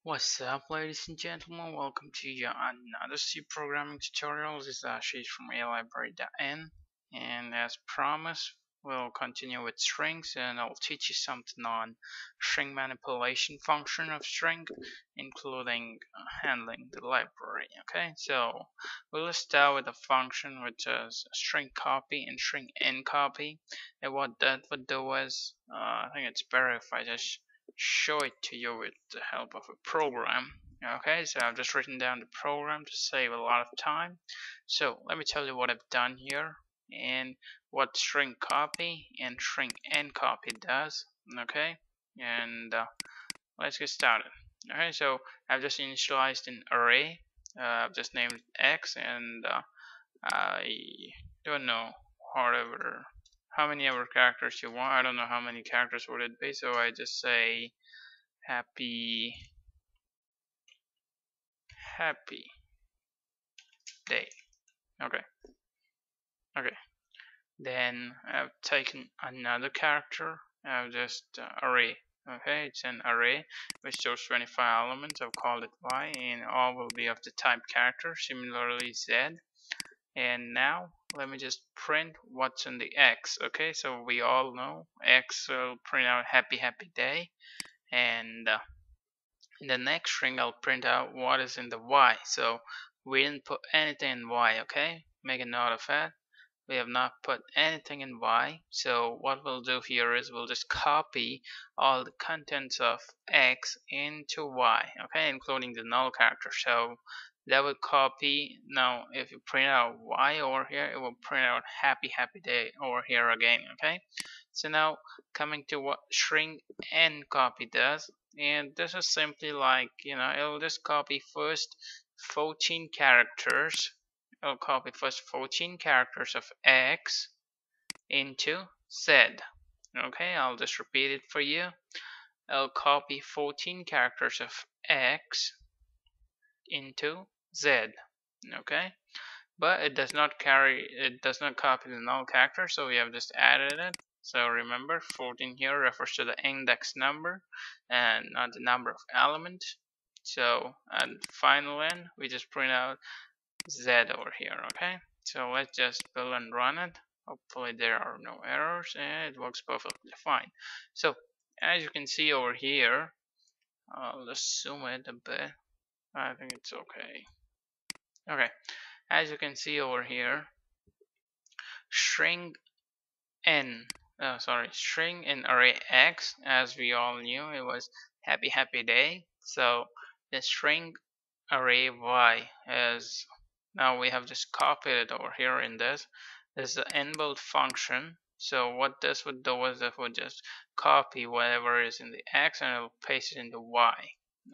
What's up, ladies and gentlemen? Welcome to yet another C programming tutorial. This is Ashish from alibrary.n, and as promised, we'll continue with strings, and I'll teach you something on string manipulation function of string, including handling the library. Okay, so we'll start with a function which is string copy and string encopy, and what that would do is, I think it's better if I just show it to you with the help of a program. Okay, so I've just written down the program to save a lot of time. So let me tell you what I've done here and what string copy and string encopy does. Okay, and let's get started. Okay, so I've just initialized an array. I've just named it X, and I don't know whatever how many ever characters you want. I don't know how many characters would it be, so I just say happy day. Okay, then I've taken another character. I've just array. Okay, it's an array which stores 25 elements. I've called it y, and all will be of the type character, similarly z. And now let me just print what's in the x. Okay, so we all know x will print out happy day, and in the next string I'll print out what is in the y. So we didn't put anything in y. Okay, make a note of that. We have not put anything in y, so what we'll do here is we'll just copy all the contents of x into y, okay, including the null character. So that will copy. Now if you print out y over here, it will print out happy day over here again. Okay, so now coming to what string encopy does, and this is simply like, it will just copy first 14 characters. I'll copy first 14 characters of x into z. Okay, I'll just repeat it for you. I'll copy 14 characters of x into z. Okay, but it does not copy the null character, so we have just added it. So remember, 14 here refers to the index number and not the number of elements. So at final end, we just print out z over here. Okay, so let's just build and run it. Hopefully there are no errors, and it works perfectly fine. So as you can see over here, I'll just zoom it a bit. I think it's okay. Okay, as you can see over here, string in array x, as we all knew, it was happy day. So the string array y is, now we have just copied it over here in this. This is the inbuilt function. So what this would do is it would just copy whatever is in the x and it'll paste it into y.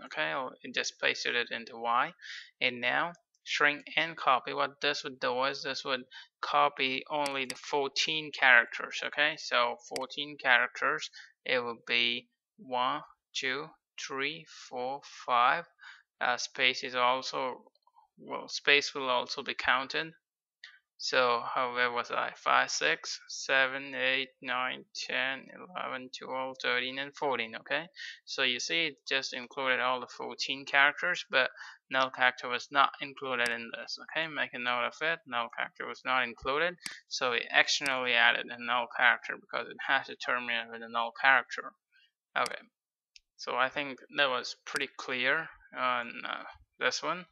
Okay, it just pasted it into y. And now string encopy, what this would do is this would copy only the 14 characters. Okay, so 14 characters, it would be 1, 2, 3, 4, 5. Space is also, space will also be counted. So where was I? 5, 6, 7, 8, 9, 10, 11, 12, 13, and 14. Okay, so you see it just included all the 14 characters, but null character was not included in this. Okay, make a note of it. Null character was not included, so we accidentally added a null character because it has to terminate with a null character. Okay, so I think that was pretty clear on this one,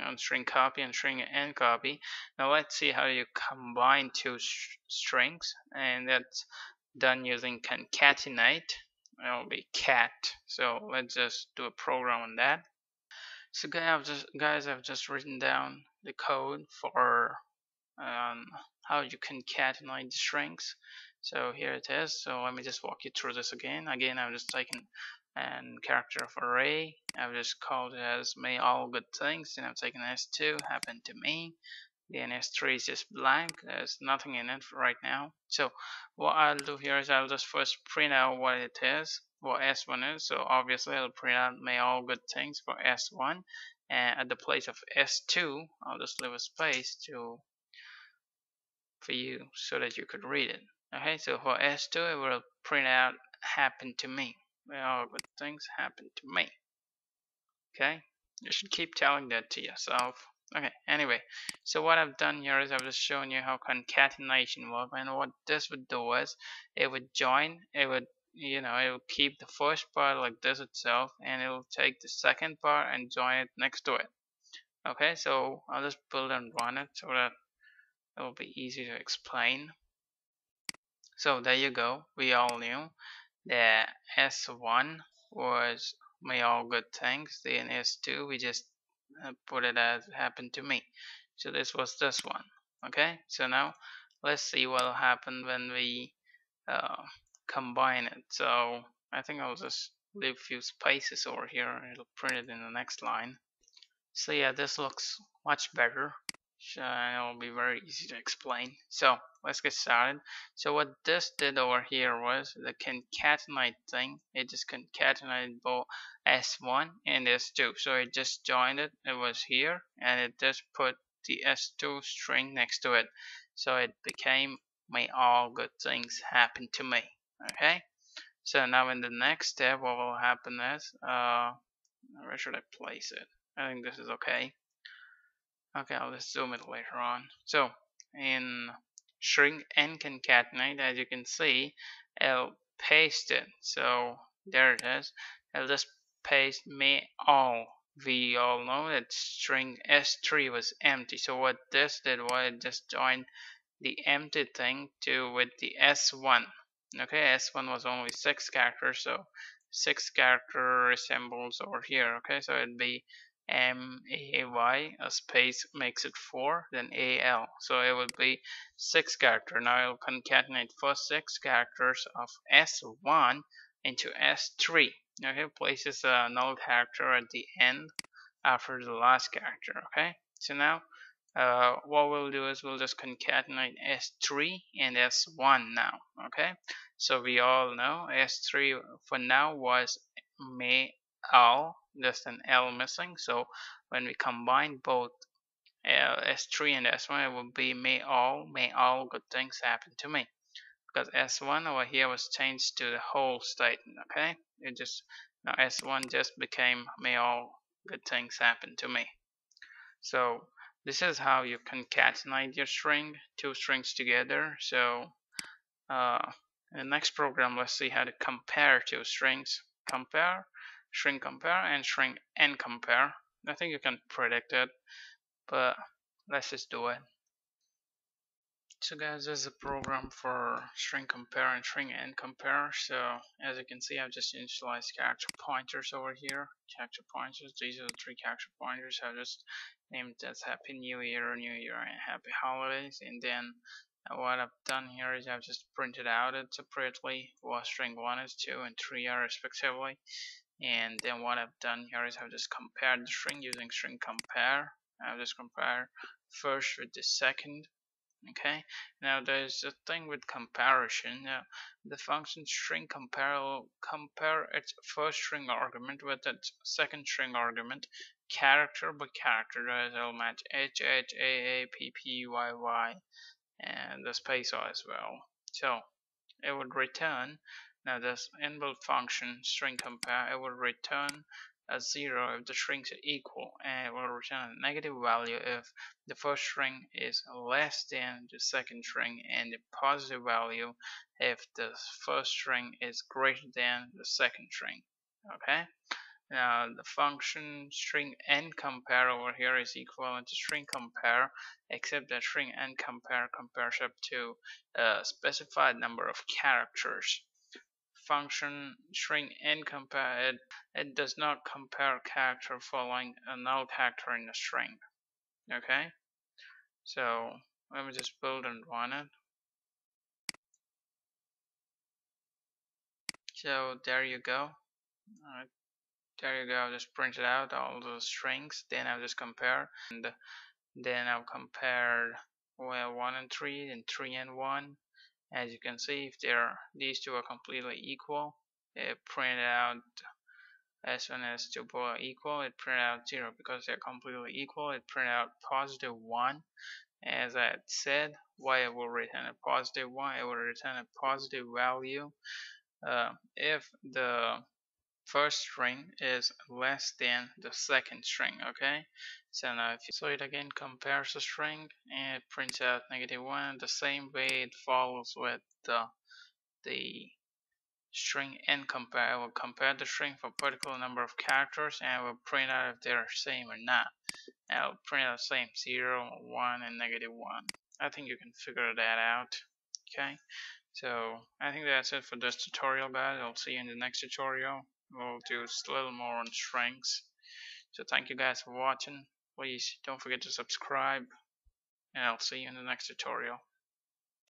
on string copy and string encopy. Now let's see how you combine two strings, and that's done using concatenate. It'll be cat. So let's just do a program on that. So guys, I've just written down the code for how you concatenate the strings. So here it is. So let me just walk you through this again. I've just taken and character of array. I've just called it as may all good things. Then I've taken s2 happened to me. Then s3 is just blank. There's nothing in it right now. So what I'll do here is I'll just first print out what it is, what s1 is. So obviously I'll print out may all good things for s1, and at the place of s2 I'll just leave a space for you so that you could read it. Okay, so for s2 it will print out happened to me. All good things happen to me. Okay, you should keep telling that to yourself. Okay, anyway, so what I've done here is I've just shown you how concatenation works, and what this would do is it would join, it would, it will keep the first part like this itself, and it will take the second part and join it next to it. Okay, so I'll just build and run it so that it will be easy to explain. So there you go. We all knew that S1 was may all good things. Then S2 we just put it as happened to me. So this was this one. Okay. So now let's see what will happen when we uh, combine it. So I think I'll just leave a few spaces over here, and it'll print it in the next line. So yeah, this looks much better. So it'll be very easy to explain. So let's get started. So what this did over here was the concatenate thing. It just concatenated both S1 and S2. So it just joined it. It was here, and it just put the S2 string next to it. So it became may all good things happen to me. Okay. So now in the next step, what will happen is where should I place it? I think this is okay. Okay, I'll just zoom it later on. So in shrink and concatenate, as you can see, I'll paste it. So there it is. I'll just paste may all. We all know that string S3 was empty. So what this did was it just joined the empty thing to with the S1. Okay, S1 was only 6 characters, so 6 character resembles over here. Okay, so it'd be MAY, a space makes it 4, then AL. So it would be 6 character. Now I'll concatenate first 6 characters of S1 into S3. Okay, places a null character at the end after the last character. Okay, so now what we'll do is we'll just concatenate S3 and S1 now. Okay, so we all know S3 for now was may L, just an L missing. So when we combine both S3 and S1, it will be may all good things happen to me, because S1 over here was changed to the whole statement. Okay, it just now S1 just became may all good things happen to me. So this is how you concatenate your string, two strings together. So in the next program, let's see how to compare two strings. Compare, string compare, and string and compare. I think you can predict it, but let's just do it. So guys, this is a program for string compare and string and compare. So as you can see, I've just initialized character pointers over here. Character pointers, these are the 3 character pointers. I've just named as Happy New Year, and Happy Holidays. And then what I've done here is I've just printed out it separately what string 1 is 2 and 3 are respectively. And then what I've done here is I've just compared the string using string compare. I've just compared first with the second. Okay, now there's a thing with comparison. The function string compare will compare its first string argument with its second string argument, character by character. It'll match H, H, A, A, P, P, Y, Y, and the space as well. So it would return, now this inbuilt function string compare, it will return a 0 if the strings are equal, and it will return a negative value if the first string is less than the second string, and a positive value if the first string is greater than the second string. Okay, now the function string and compare over here is equivalent to string compare, except that string and compare compares up to a specified number of characters. Function string and compare, it does not compare character following a null character in a string. Okay, so let me just build and run it. So there you go. There you go. I'll just print it out all the strings, then I'll just compare, and then I'll compare, well, 1 and 3 and 3 and 1. As you can see, if these two are completely equal, it print out S1 and S2 both are equal, it print out 0. Because they're completely equal, it print out positive 1. As I had said, why it will return a positive 1, it will return a positive value if the first string is less than the second string. Okay, so now if you so it again compares the string and it prints out -1 the same way it follows with the string and compare. It will compare the string for a particular number of characters and it will print out if they're same or not. And it will print out the same 0, 1, and -1. I think you can figure that out. Okay, so I think that's it for this tutorial, guys. I'll see you in the next tutorial. We'll do a little more on strings. So thank you guys for watching. Please don't forget to subscribe and I'll see you in the next tutorial.